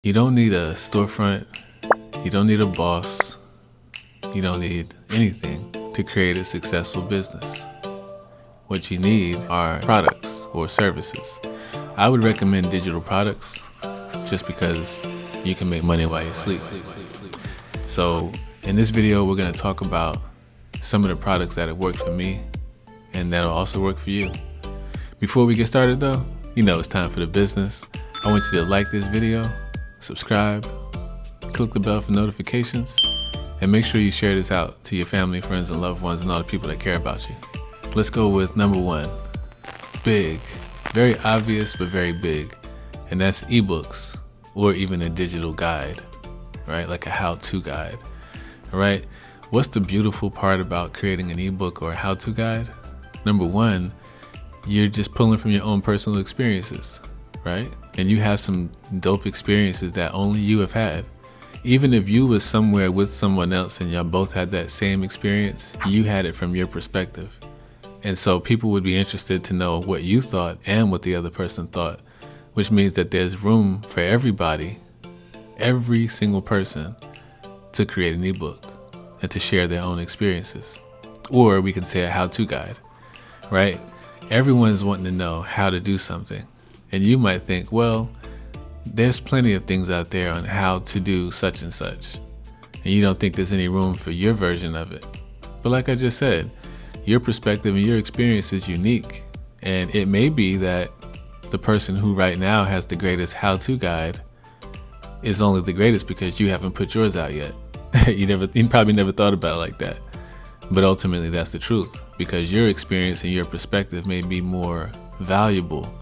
You don't need a storefront, you don't need a boss, you don't need anything to create a successful business. What you need are products or services. I would recommend digital products just because you can make money while you sleep. So in this video, we're going to talk about some of the products that have worked for me and that'll also work for you. Before we get started though, you know it's time for the business. I want you to like this video, subscribe, click the bell for notifications, and make sure you share this out to your family, friends, and loved ones and all the people that care about you. Let's go with number one. Big. Very obvious, but very big. And that's ebooks, or even a digital guide, right? Like a how-to guide, all right? What's the beautiful part about creating an ebook or a how-to guide? Number one, you're just pulling from your own personal experiences, right? And you have some dope experiences that only you have had. Even if you was somewhere with someone else and y'all both had that same experience, you had it from your perspective. And so people would be interested to know what you thought and what the other person thought, which means that there's room for everybody, every single person, to create an ebook and to share their own experiences. Or we can say a how-to guide, right? Everyone's wanting to know how to do something. And you might think, well, there's plenty of things out there on how to do such and such. And you don't think there's any room for your version of it. But like I just said, your perspective and your experience is unique. And it may be that the person who right now has the greatest how-to guide is only the greatest because you haven't put yours out yet. You probably never thought about it like that. But ultimately that's the truth, because your experience and your perspective may be more valuable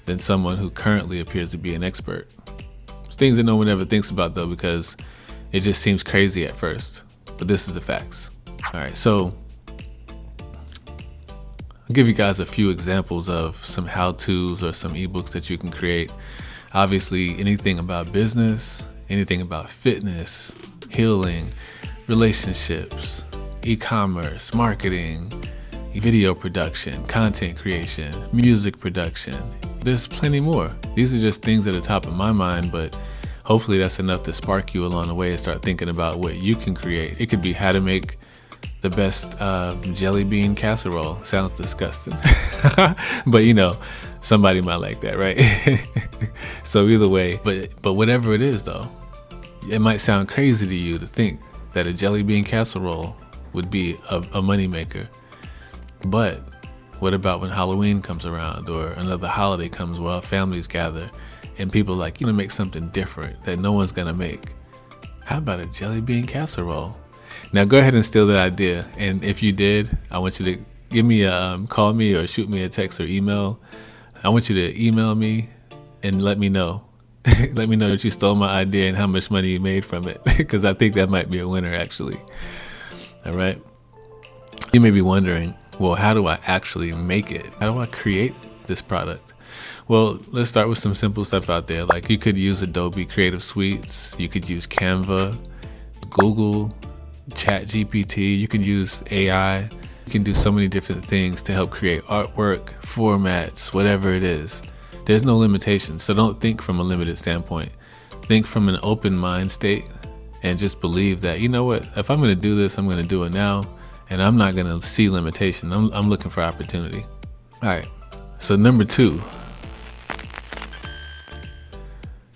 than someone who currently appears to be an expert. It's things that no one ever thinks about though, because it just seems crazy at first, but this is the facts. All right, so I'll give you guys a few examples of some how-tos or some ebooks that you can create. Obviously, anything about business, anything about fitness, healing, relationships, e-commerce, marketing, video production, content creation, music production. There's plenty more. These are just things that are top of my mind, but hopefully that's enough to spark you along the way and start thinking about what you can create. It could be how to make the best jelly bean casserole. Sounds disgusting, but you know, somebody might like that, right? So either way, but whatever it is though, it might sound crazy to you to think that a jelly bean casserole would be a money maker. But what about when Halloween comes around or another holiday comes where families gather and people are like, you know, make something different that no one's gonna make? How about a jelly bean casserole? Now go ahead and steal that idea. And if you did, I want you to give me call me or shoot me a text or email. I want you to email me and let me know. Let me know that you stole my idea and how much money you made from it, because I think that might be a winner actually. All right. You may be wondering, well, how do I actually make it? How do I create this product? Well, let's start with some simple stuff out there. Like you could use Adobe Creative Suites. You could use Canva, Google, ChatGPT. You can use AI. You can do so many different things to help create artwork, formats, whatever it is. There's no limitations. So don't think from a limited standpoint. Think from an open mind state and just believe that, you know what, if I'm going to do this, I'm going to do it now. And I'm not going to see limitation. I'm looking for opportunity. All right. So number two,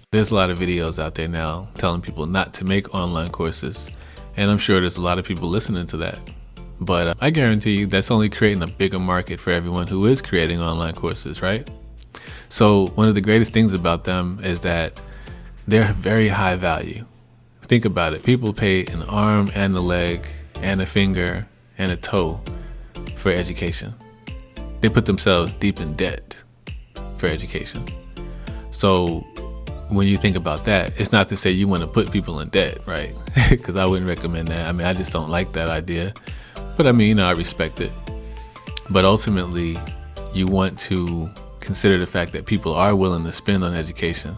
there's a lot of videos out there now telling people not to make online courses. And I'm sure there's a lot of people listening to that. But I guarantee you that's only creating a bigger market for everyone who is creating online courses, right? So one of the greatest things about them is that they're very high value. Think about it. People pay an arm and a leg and a finger and a toe for education. They put themselves deep in debt for education. So when you think about that, it's not to say you want to put people in debt, right? Because I wouldn't recommend that. I mean, I just don't like that idea. But I mean, you know, I respect it. But ultimately, you want to consider the fact that people are willing to spend on education.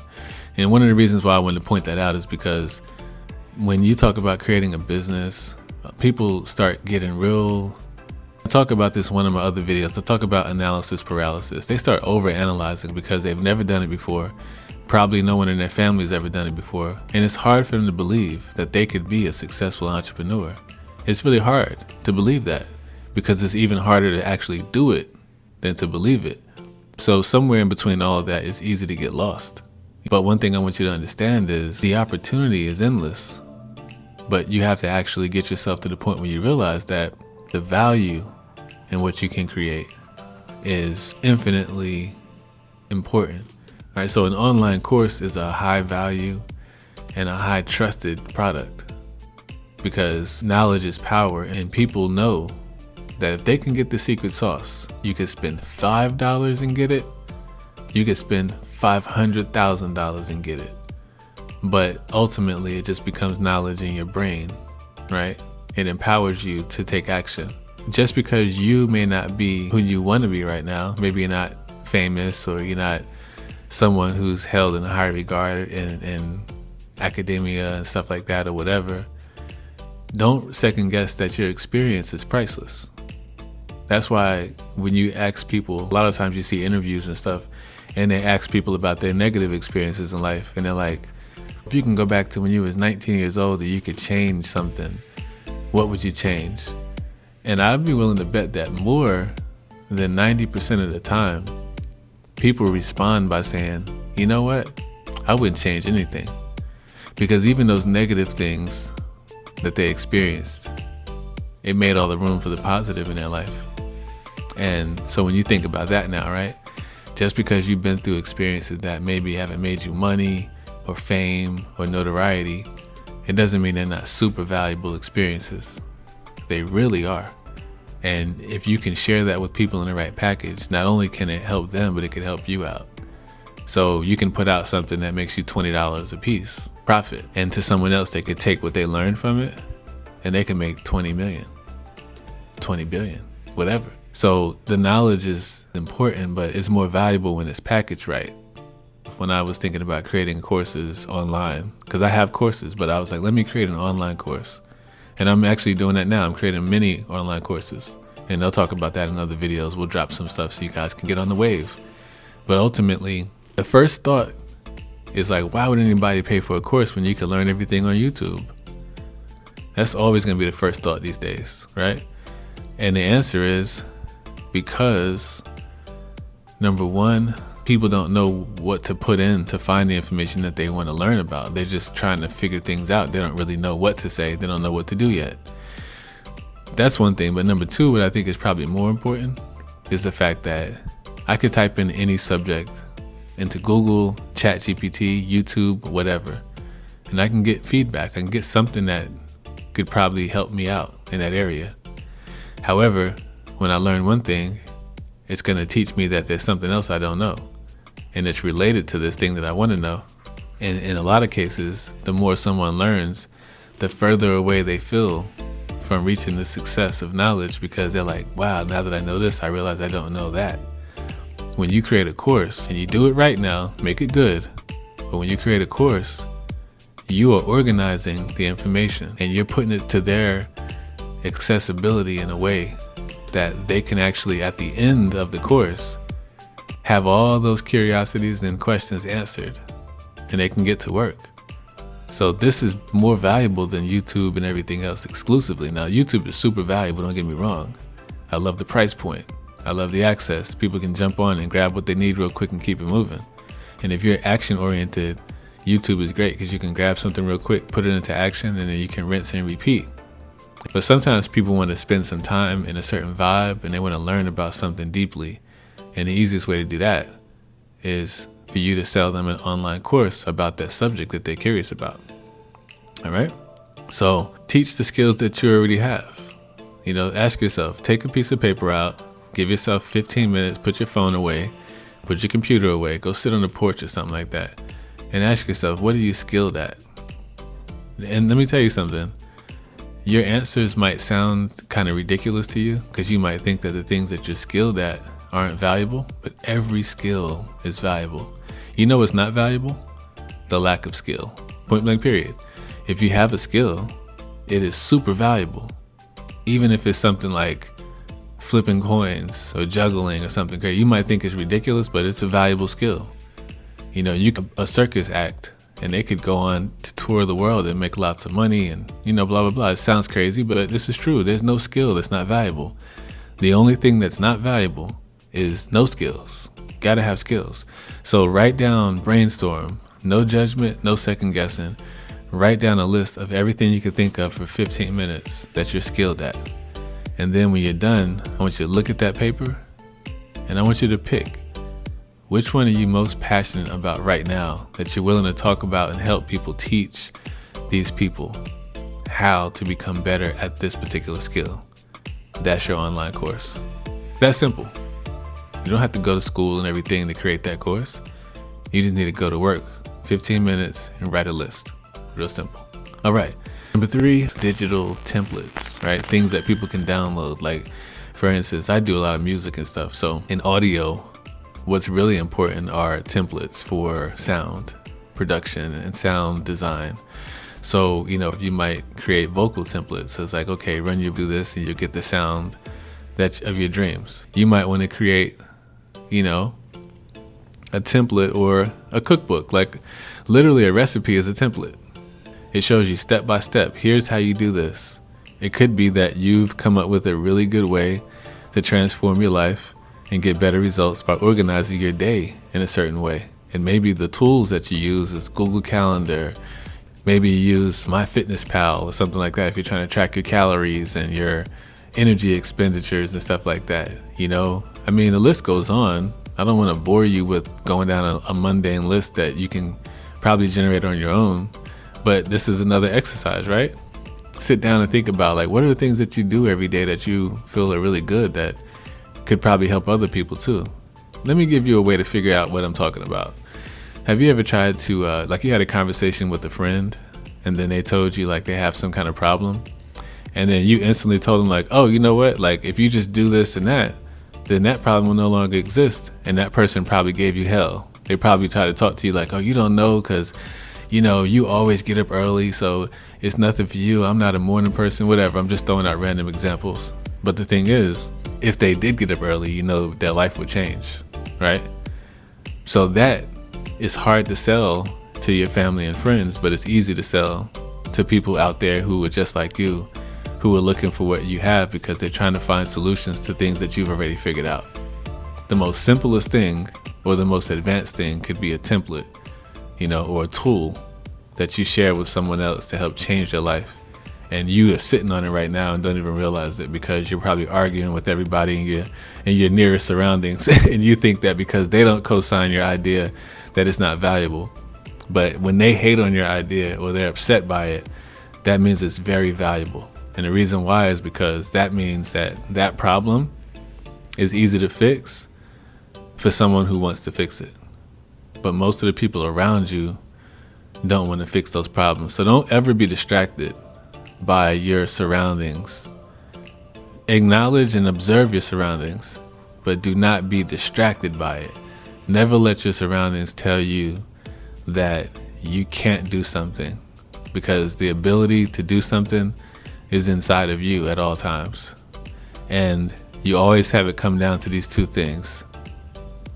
And one of the reasons why I wanted to point that out is because when you talk about creating a business, people start getting real. I talk about this in one of my other videos. I talk about analysis paralysis. They start over analyzing because they've never done it before. Probably no one in their family has ever done it before. And it's hard for them to believe that they could be a successful entrepreneur. It's really hard to believe that, because it's even harder to actually do it than to believe it. So somewhere in between all of that, it's easy to get lost. But one thing I want you to understand is the opportunity is endless, but you have to actually get yourself to the point where you realize that the value in what you can create is infinitely important. All right, so an online course is a high value and a high trusted product, because knowledge is power, and people know that if they can get the secret sauce, you could spend $5 and get it. You could spend $500,000 and get it. But ultimately, it just becomes knowledge in your brain, right? It empowers you to take action. Just because you may not be who you want to be right now, maybe you're not famous, or you're not someone who's held in high regard in academia and stuff like that, or whatever, don't second guess that your experience is priceless. That's why when you ask people, a lot of times you see interviews and stuff, and they ask people about their negative experiences in life, and they're like, if you can go back to when you was 19 years old and you could change something, what would you change? And I'd be willing to bet that more than 90% of the time, people respond by saying, you know what? I wouldn't change anything. Because even those negative things that they experienced, it made all the room for the positive in their life. And so when you think about that now, right? Just because you've been through experiences that maybe haven't made you money or fame or notoriety, it doesn't mean they're not super valuable experiences. They really are. And if you can share that with people in the right package, not only can it help them, but it can help you out. So you can put out something that makes you $20 a piece profit, and to someone else, they could take what they learned from it and they can make 20 million, 20 billion, whatever. So the knowledge is important, but it's more valuable when it's packaged right. When I was thinking about creating courses online, because I have courses, but I was like, let me create an online course. And I'm actually doing that now. I'm creating mini online courses, and they'll talk about that in other videos. We'll drop some stuff so you guys can get on the wave. But ultimately, the first thought is like, why would anybody pay for a course when you can learn everything on YouTube? That's always going to be the first thought these days, right? And the answer is because, number one, people don't know what to put in to find the information that they want to learn about. They're just trying to figure things out. They don't really know what to say. They don't know what to do yet. That's one thing. But number two, what I think is probably more important is the fact that I could type in any subject into Google, ChatGPT, YouTube, whatever, and I can get feedback. I can get something that could probably help me out in that area. However, when I learn one thing, it's going to teach me that there's something else I don't know, and it's related to this thing that I want to know. And in a lot of cases, the more someone learns, the further away they feel from reaching the success of knowledge, because they're like, wow, now that I know this, I realize I don't know that. When you create a course, and you do it right now, make it good, but when you create a course, you are organizing the information and you're putting it to their accessibility in a way that they can actually, at the end of the course, have all those curiosities and questions answered, and they can get to work. So this is more valuable than YouTube and everything else exclusively. Now, YouTube is super valuable, don't get me wrong. I love the price point. I love the access. People can jump on and grab what they need real quick and keep it moving. And if you're action oriented, YouTube is great because you can grab something real quick, put it into action, and then you can rinse and repeat. But sometimes people want to spend some time in a certain vibe and they want to learn about something deeply. And the easiest way to do that is for you to sell them an online course about that subject that they're curious about. All right? So teach the skills that you already have. You know, ask yourself, take a piece of paper out, give yourself 15 minutes, put your phone away, put your computer away, go sit on the porch or something like that, and ask yourself, what are you skilled at? And let me tell you something. Your answers might sound kind of ridiculous to you because you might think that the things that you're skilled at aren't valuable, but every skill is valuable. You know what's not valuable? The lack of skill. Point blank period. If you have a skill, it is super valuable. Even if it's something like flipping coins or juggling or something great. You might think it's ridiculous, but it's a valuable skill. You could a circus act, and they could go on to tour the world and make lots of money and, blah, blah, blah. It sounds crazy, but this is true. There's no skill that's not valuable. The only thing that's not valuable is no skills. Gotta have skills. So write down, brainstorm, no judgment, no second guessing. Write down a list of everything you can think of for 15 minutes that you're skilled at. And then when you're done, I want you to look at that paper and I want you to pick which one are you most passionate about right now that you're willing to talk about and help people teach these people how to become better at this particular skill. That's your online course. That's simple. You don't have to go to school and everything to create that course. You just need to go to work, 15 minutes, and write a list. Real simple. All right. Number 3, digital templates, right? Things that people can download. Like, for instance, I do a lot of music and stuff. So in audio, what's really important are templates for sound production and sound design. So, you might create vocal templates. So it's like, okay, run you do this and you'll get the sound of your dreams. You might want to create, a template or a cookbook. Like, literally a recipe is a template. It shows you step by step. Here's how you do this. It could be that you've come up with a really good way to transform your life and get better results by organizing your day in a certain way. And maybe the tools that you use is Google Calendar. Maybe you use MyFitnessPal or something like that if you're trying to track your calories and your energy expenditures and stuff like that. The list goes on. I don't want to bore you with going down a mundane list that you can probably generate on your own. But this is another exercise, right? Sit down and think about, like, what are the things that you do every day that you feel are really good that could probably help other people too. Let me give you a way to figure out what I'm talking about. Have you ever tried to, you had a conversation with a friend and then they told you like they have some kind of problem, and then you instantly told them like, oh, you know what? Like, if you just do this and that, then that problem will no longer exist. And that person probably gave you hell. They probably try to talk to you like, oh, you don't know because you always get up early, so it's nothing for you. I'm not a morning person, whatever. I'm just throwing out random examples. But the thing is, if they did get up early, their life would change, right? So that is hard to sell to your family and friends, but it's easy to sell to people out there who are just like you, who are looking for what you have because they're trying to find solutions to things that you've already figured out. The most simplest thing or the most advanced thing could be a template, or a tool that you share with someone else to help change their life. And you are sitting on it right now and don't even realize it because you're probably arguing with everybody in your nearest surroundings. And you think that because they don't co-sign your idea that it's not valuable. But when they hate on your idea or they're upset by it, that means it's very valuable. And the reason why is because that means that problem is easy to fix for someone who wants to fix it. But most of the people around you don't want to fix those problems. So don't ever be distracted by your surroundings. Acknowledge and observe your surroundings, but do not be distracted by it. Never let your surroundings tell you that you can't do something, because the ability to do something is inside of you at all times. And you always have it come down to these two things.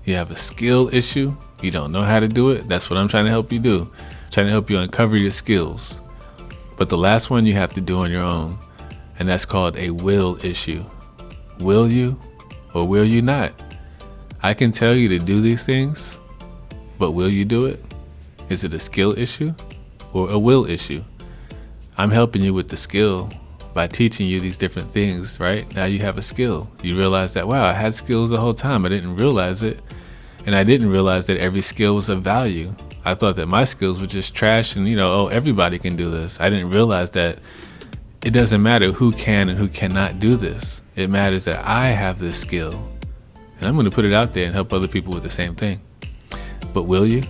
You have a skill issue. You don't know how to do it. That's what I'm trying to help you do. I'm trying to help you uncover your skills. But the last one you have to do on your own, and that's called a will issue. Will you or will you not? I can tell you to do these things, but will you do it? Is it a skill issue or a will issue? I'm helping you with the skill by teaching you these different things, right? Now you have a skill. You realize that, wow, I had skills the whole time. I didn't realize it. And I didn't realize that every skill was of value. I thought that my skills were just trash and, everybody can do this. I didn't realize that it doesn't matter who can and who cannot do this. It matters that I have this skill. And I'm going to put it out there and help other people with the same thing. But will you?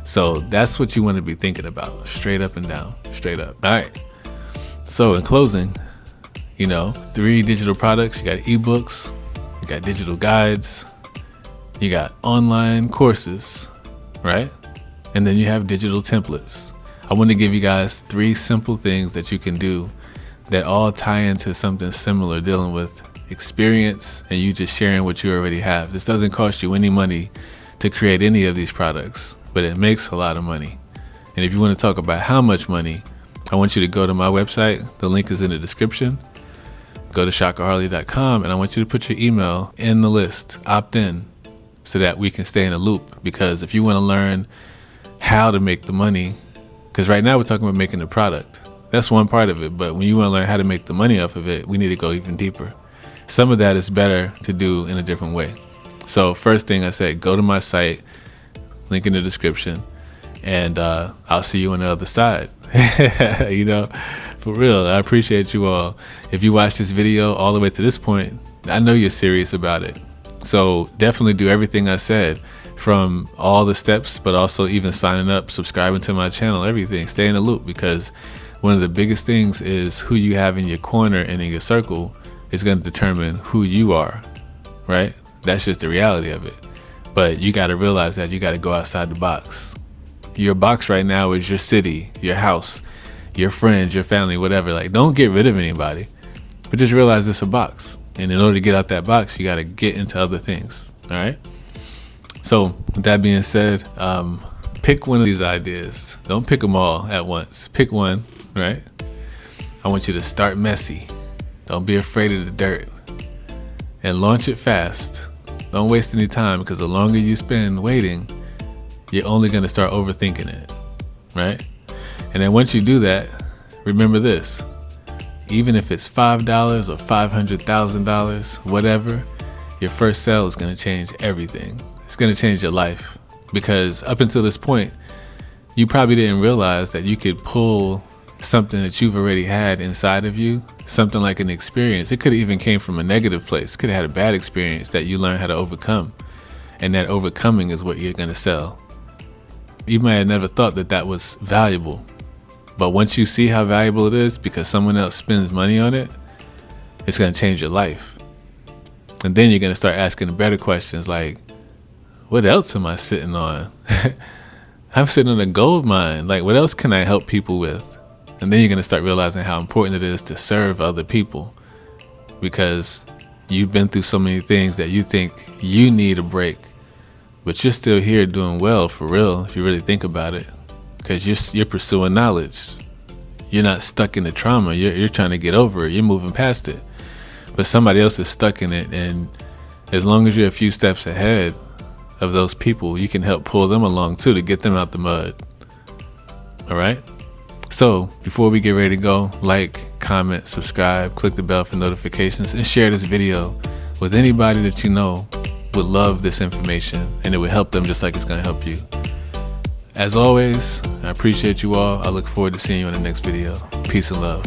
So that's what you want to be thinking about. Straight up and down. Straight up. All right. So in closing, 3 digital products. You got ebooks. You got digital guides. You got online courses, right? And then you have digital templates. I want to give you guys 3 simple things that you can do that all tie into something similar, dealing with experience and you just sharing what you already have. This doesn't cost you any money to create any of these products, but it makes a lot of money. And if you want to talk about how much money, I want you to go to my website. The link is in the description. Go to chakaharley.com, and I want you to put your email in the list, opt in, so that we can stay in a loop. Because if you want to learn how to make the money, because right now we're talking about making the product. That's one part of it. But when you want to learn how to make the money off of it, we need to go even deeper. Some of that is better to do in a different way. So first thing I said, go to my site, link in the description, and I'll see you on the other side. You know, for real, I appreciate you all. If you watch this video all the way to this point, I know you're serious about it. So definitely do everything I said, from all the steps, but also even signing up, subscribing to my channel, everything. Stay in the loop, because one of the biggest things is who you have in your corner and in your circle is going to determine who you are, right? That's just the reality of it. But you got to realize that you got to go outside the box. Your box right now is your city, your house, your friends, your family, whatever. Like, don't get rid of anybody, but just realize it's a box. And in order to get out that box, you got to get into other things. All right. So with that being said, pick one of these ideas. Don't pick them all at once. Pick one, right? I want you to start messy. Don't be afraid of the dirt, and launch it fast. Don't waste any time, because the longer you spend waiting, you're only going to start overthinking it, right? And then once you do that, remember this: even if it's $5 or $500,000, whatever, your first sale is going to change everything. It's going to change your life, because up until this point, you probably didn't realize that you could pull something that you've already had inside of you, something like an experience. It could have even came from a negative place. Could have had a bad experience that you learned how to overcome, and that overcoming is what you're going to sell. You might have never thought that that was valuable, but once you see how valuable it is because someone else spends money on it, it's going to change your life. And then you're going to start asking the better questions, like, what else am I sitting on? I'm sitting on a gold mine. Like, what else can I help people with? And then you're going to start realizing how important it is to serve other people, because you've been through so many things that you think you need a break, but you're still here doing well, for real, if you really think about it, because you're pursuing knowledge. You're not stuck in the trauma. You're trying to get over it. You're moving past it. But somebody else is stuck in it, and as long as you're a few steps ahead of those people, you can help pull them along too, to get them out the mud. All right? So before we get ready to go, like, comment, subscribe, click the bell for notifications, and share this video with anybody that you know would love this information, and it would help them just like it's going to help you. As always, I appreciate you all. I look forward to seeing you in the next video. Peace and love.